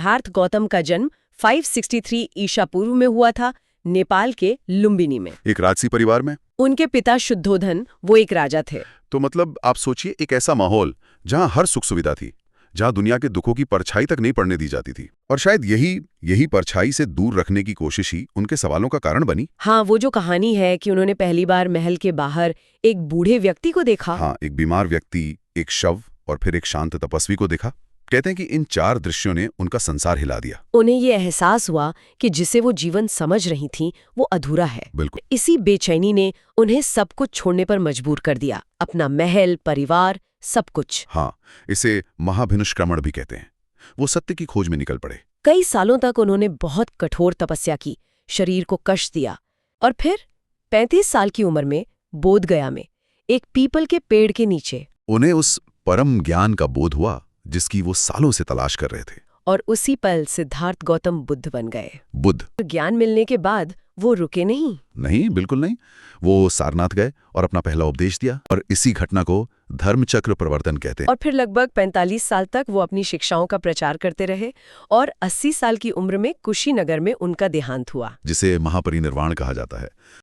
सिद्धार्थ गौतम का जन्म 563 ईसा पूर्व में हुआ था, नेपाल के लुम्बिनी में। एक राजसी परिवार में। उनके पिता शुद्धोधन वो एक राजा थे। तो मतलब आप सोचिए, एक ऐसा माहौल जहां हर सुख सुविधा थी, जहां दुनिया के दुखों की परछाई तक नहीं पड़ने दी जाती थी, और शायद यही परछाई से दूर रखने की कोशिश ही उनके सवालों का कारण बनी। हाँ, वो जो कहानी है कि उन्होंने पहली बार महल के बाहर एक बूढ़े व्यक्ति को देखा। हाँ, एक बीमार व्यक्ति, एक शव और फिर एक शांत तपस्वी को देखा। कहते हैं कि इन 4 दृश्यों ने उनका संसार हिला दिया। उन्हें ये एहसास हुआ कि जिसे वो जीवन समझ रही थीं वो अधूरा है। बिल्कुल। इसी बेचैनी ने उन्हें सब कुछ छोड़ने पर मजबूर कर दिया, अपना महल, परिवार, सब कुछ। हाँ, इसे महाभिनिष्क्रमण भी कहते हैं। वो सत्य की खोज में निकल पड़े। कई सालों तक उन्होंने बहुत कठोर तपस्या की, शरीर को कष्ट दिया, और फिर 35 साल की उम्र में बोधगया में एक पीपल के पेड़ के नीचे उन्हें उस परम ज्ञान का बोध हुआ जिसकी वो सालों से तलाश कर रहे थे। और उसी पल सिद्धार्थ गौतम बुद्ध बन गए। बुद्ध। ज्ञान मिलने के बाद वो रुके नहीं, बिल्कुल नहीं। वो सारनाथ गए और अपना पहला उपदेश दिया, और इसी घटना को धर्मचक्र प्रवर्तन कहते हैं। और फिर लगभग 45 साल तक वो अपनी शिक्षाओं का प्रचार करते रहे, और 80 साल की उम्र में कुशीनगर में उनका देहांत हुआ, जिसे महापरिनिर्वाण कहा जाता है।